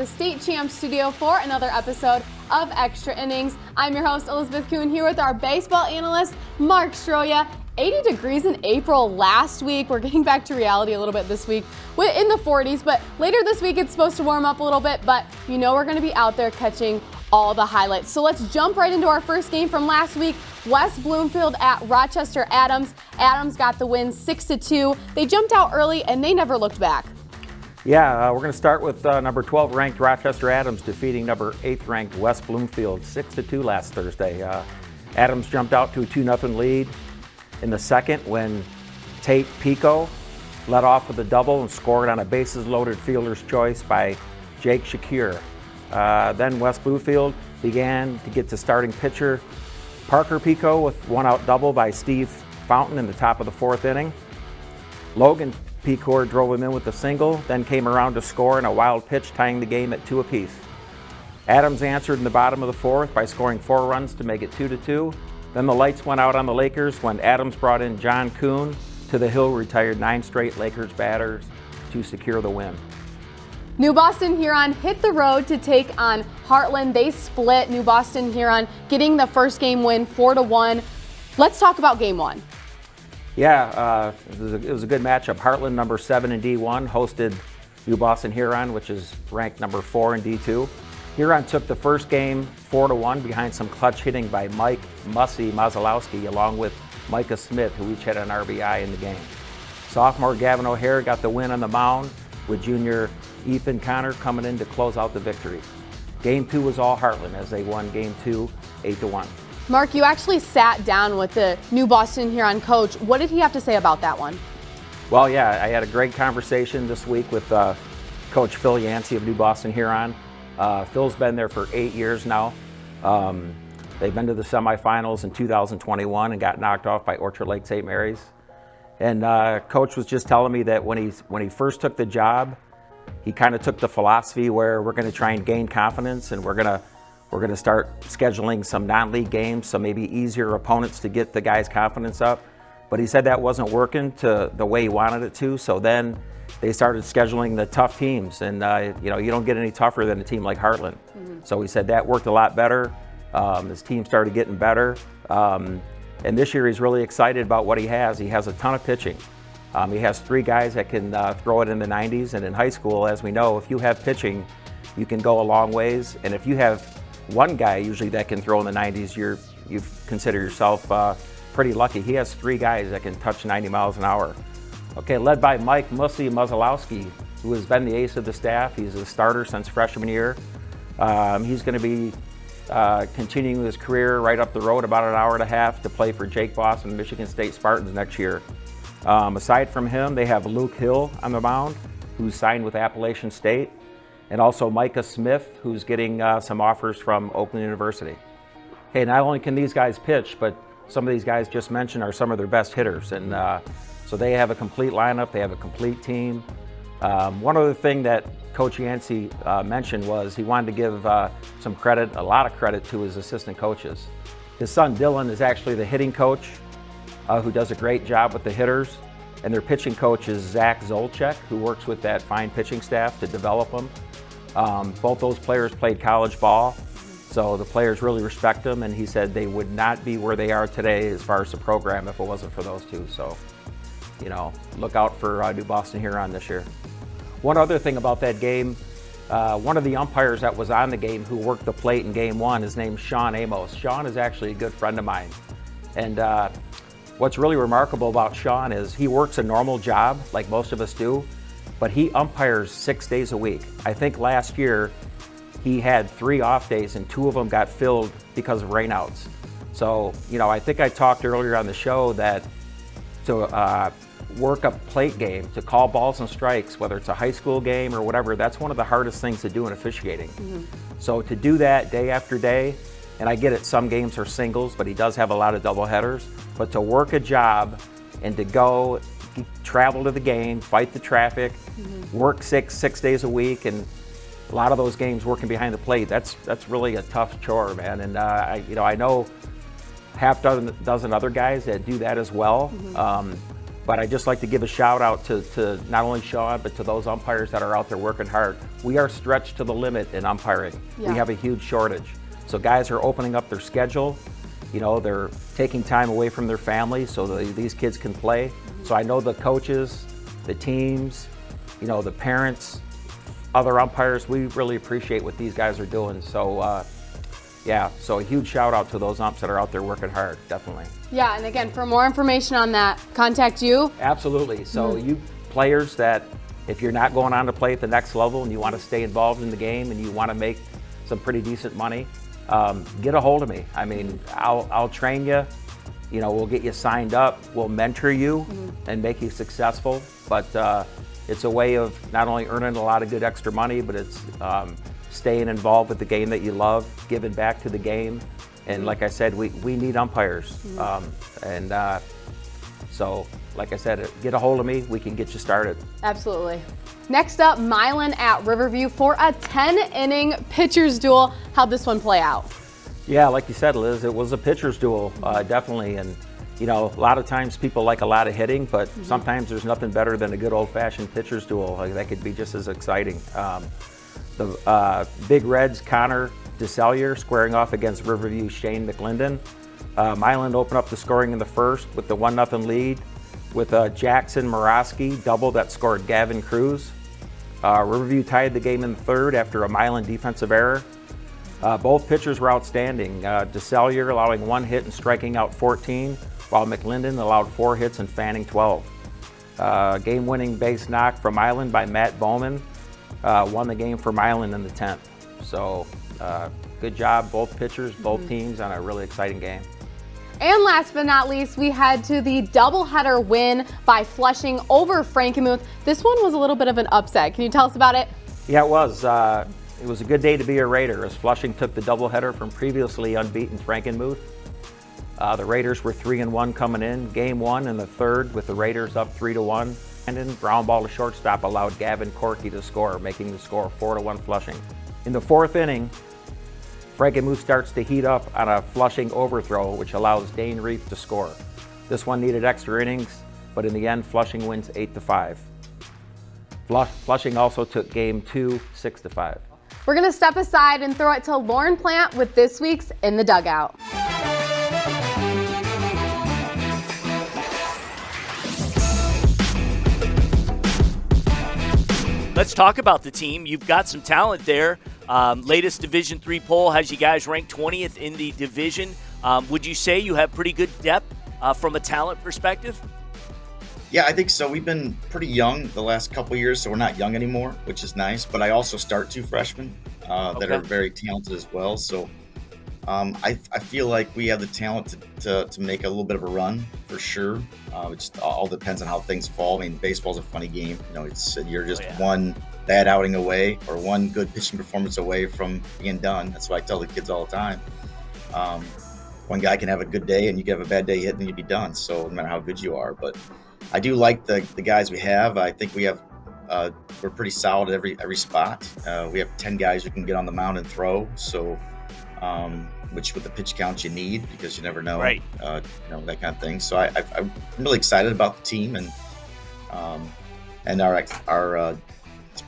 the State Champs studio for another episode of Extra Innings. I'm your host, Elizabeth here with our baseball analyst, Mark Stroia. 80 degrees in April last week. We're getting back to reality a little bit this week in the 40s, but later this week it's supposed to warm up a little bit, but you know we're going to be out there catching all the highlights. So let's jump right into our first game from last week. West Bloomfield at Rochester Adams. Adams got the win 6-2. They jumped out early and they never looked back. Yeah, we're going to start with number 12 ranked Rochester Adams defeating number 8th ranked West Bloomfield 6-2 last Thursday. Adams jumped out to a 2-0 lead in the second when Tate Pico led off with a double and scored on a bases loaded fielder's choice by Jake Shakir. Then West Bloomfield began to get to starting pitcher Parker Pico with one out double by Steve Fountain in the top of the fourth inning. Logan Pico drove him in with a single, then came around to score in a wild pitch, tying the game at 2 apiece. Adams answered in the bottom of the fourth by scoring 4 runs to make it 2-2. Then the lights went out on the Lakers when Adams brought in John Kuhn to the hill, retired 9 straight Lakers batters to secure the win. New Boston Huron hit the road to take on Heartland. They split. New Boston Huron getting the first game win 4-1. Let's talk about game one. Yeah, it was a good matchup. Heartland, number 7 in D1, hosted New Boston Huron, which is ranked number 4 in D2. Huron took the first game 4-1 behind some clutch hitting by Mike Mussy Mazalowski along with Micah Smith, who each had an RBI in the game. Sophomore Gavin O'Hare got the win on the mound with junior Ethan Connor coming in to close out the victory. Game 2 was all Heartland as they won game 2 8-1. Mark, you actually sat down with the New Boston Huron coach. What did he have to say about that one? Well, yeah, I had a great conversation this week with Coach Phil Yancey of New Boston Huron. Phil's been there for 8 years now. They've been to the semifinals in 2021 and got knocked off by Orchard Lake St. Mary's. And Coach was just telling me that when he first took the job, he kind of took the philosophy where we're going to try and gain confidence, and we're going to start scheduling some non-league games, so maybe easier opponents to get the guys' confidence up. But he said that wasn't working to the way he wanted it to, so then they started scheduling the tough teams, and you don't get any tougher than a team like Heartland. Mm-hmm. So he said that worked a lot better. His team started getting better, and this year he's really excited about what he has. He has a ton of pitching. He has 3 guys that can throw it in the 90s, and in high school, as we know, if you have pitching, you can go a long ways. And if you have one guy usually that can throw in the 90s, you consider yourself pretty lucky. He has 3 guys that can touch 90 miles an hour. Okay, led by Mike Mussy Mazalowski, who has been the ace of the staff. He's a starter since freshman year. He's going to be continuing his career right up the road about an hour and a half to play for Jake Boss and the Michigan State Spartans next year. Aside from him, they have Luke Hill on the mound, who's signed with Appalachian State, and also Micah Smith, who's getting some offers from Oakland University. Hey, not only can these guys pitch, but some of these guys just mentioned are some of their best hitters, and so they have a complete lineup, they have a complete team. One other thing that Coach Yancey mentioned was he wanted to give some credit, a lot of credit, to his assistant coaches. His son Dylan is actually the hitting coach, who does a great job with the hitters, and their pitching coach is Zach Zolchek, who works with that fine pitching staff to develop them. Both those players played college ball, so the players really respect them, and he said they would not be where they are today as far as the program if it wasn't for those two. So, look out for New Boston Huron this year. One other thing about that game, one of the umpires that was on the game who worked the plate in game 1, his name's Sean Amos. Sean is actually a good friend of mine. And what's really remarkable about Sean is he works a normal job like most of us do, but he umpires 6 days a week. I think last year he had 3 off days and 2 of them got filled because of rainouts. So, I think I talked earlier on the show that to work a plate game, to call balls and strikes, whether it's a high school game or whatever, that's one of the hardest things to do in officiating. Mm-hmm. So to do that day after day, and I get it, some games are singles, but he does have a lot of doubleheaders, but to work a job and to go travel to the game, fight the traffic, work six days a week, and a lot of those games working behind the plate, that's really a tough chore, man. And I know half dozen other guys that do that as well. But I just like to give a shout out to not only Sean, but to those umpires that are out there working hard. We are stretched to the limit in umpiring. Yeah. We have a huge shortage. So guys are opening up their schedule. You know, they're taking time away from their families so that these kids can play. So I know the coaches, the teams, you know, the parents, other umpires, we really appreciate what these guys are doing. So yeah, so a huge shout out to those umps that are out there working hard, definitely. Yeah, and again, for more information on that, contact you. Absolutely. So you players that, if you're not going on to play at the next level and you want to stay involved in the game and you want to make some pretty decent money, get a hold of me. I mean, I'll train you. You know, we'll get you signed up. We'll mentor you and make you successful. But it's a way of not only earning a lot of good extra money, but it's staying involved with the game that you love, giving back to the game. And like I said, we need umpires. So like I said, get a hold of me. We can get you started. Absolutely. Next up, Milan at Riverview for a 10-inning pitcher's duel. How'd this one play out? Yeah, like you said, Liz, it was a pitcher's duel, definitely. And you know, a lot of times people like a lot of hitting, but sometimes there's nothing better than a good old-fashioned pitcher's duel. Like, that could be just as exciting. The Big Reds, Connor DeSellier squaring off against Riverview Shane McLinden. Milan opened up the scoring in the first with the 1-0 lead with Jackson Morosky double that scored Gavin Cruz. Riverview tied the game in the third after a Milan defensive error. Both pitchers were outstanding. DeSellier allowing 1 hit and striking out 14, while McLinden allowed 4 hits and fanning 12. Game-winning base knock from Milan by Matt Bowman won the game for Milan in the 10th. So good job, both pitchers, both teams, on a really exciting game. And last but not least, we head to the doubleheader win by Flushing over Frankenmuth. This one was a little bit of an upset. Can you tell us about it? Yeah, it was. It was a good day to be a Raider as Flushing took the doubleheader from previously unbeaten Frankenmuth. The Raiders were 3-1 coming in. Game 1 in the third with the Raiders up 3-1. And then ground ball to shortstop allowed Gavin Corky to score, making the score 4-1 Flushing. In the 4th inning, Frankenmuth starts to heat up on a Flushing overthrow, which allows Dane Reef to score. This one needed extra innings, but in the end, Flushing wins 8-5. Flushing also took game 2, 6-5. We're going to step aside and throw it to Lauren Plant with this week's In the Dugout. Let's talk about the team. You've got some talent there. Latest Division III poll has you guys ranked 20th in the division. Would you say you have pretty good depth from a talent perspective? Yeah, I think so. We've been pretty young the last couple of years, so we're not young anymore, which is nice. But I also start 2 freshmen that are very talented as well. So I feel like we have the talent to make a little bit of a run for sure. It just all depends on how things fall. I mean, baseball's a funny game. You know, you're just one bad outing away or one good pitching performance away from being done. That's what I tell the kids all the time. One guy can have a good day and you can have a bad day hitting and you'd be done. So no matter how good you are, but I do like the guys we have. I think we have we're pretty solid at every spot. We have 10 guys who can get on the mound and throw. So which with the pitch count you need because you never know, right. You know, that kind of thing. So I'm really excited about the team and our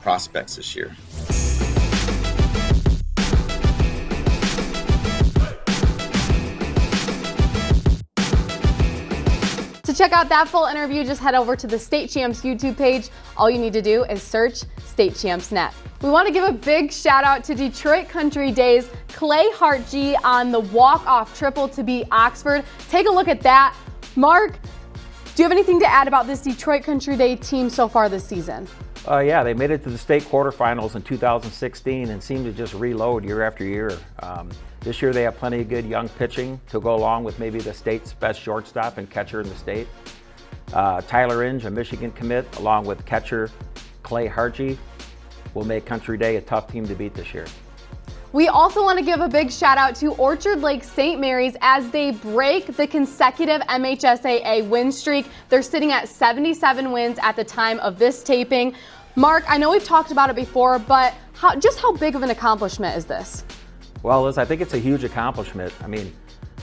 prospects this year. To check out that full interview, just head over to the State Champs YouTube page. All you need to do is search State Champs Net. We want to give a big shout out to Detroit Country Days, Clay Hartgee on the walk-off triple to beat Oxford. Take a look at that. Mark, do you have anything to add about this Detroit Country Day team so far this season? Yeah, they made it to the state quarterfinals in 2016 and seem to just reload year after year. This year they have plenty of good young pitching to go along with maybe the state's best shortstop and catcher in the state. Tyler Inge, a Michigan commit, along with catcher Clay Hartgee, will make Country Day a tough team to beat this year. We also want to give a big shout out to Orchard Lake St. Mary's as they break the consecutive MHSAA win streak. They're sitting at 77 wins at the time of this taping. Mark, I know we've talked about it before, but how big of an accomplishment is this? Well, Liz, I think it's a huge accomplishment. I mean,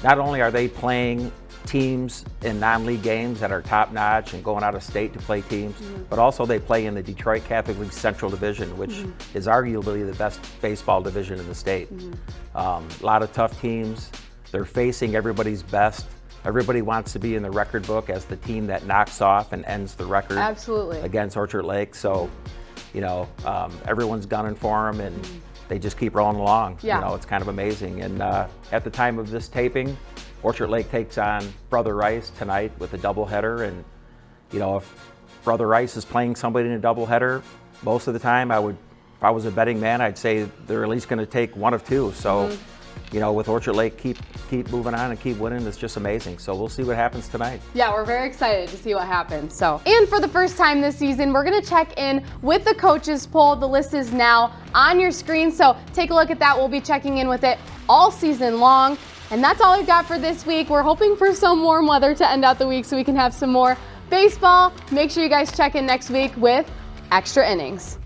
not only are they playing teams in non-league games that are top-notch and going out of state to play teams, but also they play in the Detroit Catholic League Central Division, which is arguably the best baseball division in the state. A lot of tough teams. They're facing everybody's best. Everybody wants to be in the record book as the team that knocks off and ends the record against Orchard Lake. So, you know, everyone's gunning for them, and they just keep rolling along. You know, it's kind of amazing. And at the time of this taping, Orchard Lake takes on Brother Rice tonight with a doubleheader. And, you know, if Brother Rice is playing somebody in a doubleheader, most of the time if I was a betting man, I'd say they're at least going to take one of two. So, you know, with Orchard Lake, keep moving on and keep winning. It's just amazing. So we'll see what happens tonight. Yeah, we're very excited to see what happens. So, and for the first time this season, we're going to check in with the coaches poll. The list is now on your screen, so take a look at that. We'll be checking in with it all season long. And that's all we've got for this week. We're hoping for some warm weather to end out the week so we can have some more baseball. Make sure you guys check in next week with Extra Innings.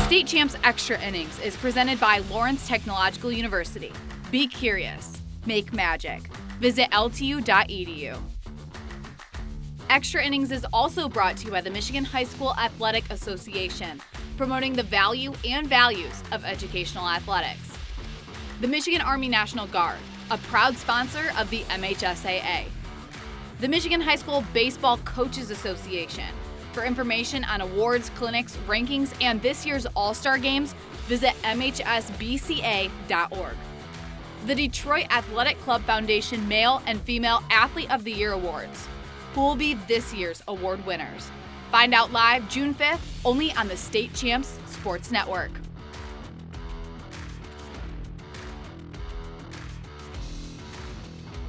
State Champs Extra Innings is presented by Lawrence Technological University. Be curious. Make magic. Visit ltu.edu. Extra Innings is also brought to you by the Michigan High School Athletic Association, promoting the value and values of educational athletics. The Michigan Army National Guard, a proud sponsor of the MHSAA. The Michigan High School Baseball Coaches Association. For information on awards, clinics, rankings, and this year's All-Star Games, visit mhsbca.org. The Detroit Athletic Club Foundation Male and Female Athlete of the Year Awards. Who will be this year's award winners? Find out live June 5th, only on the State Champs Sports Network.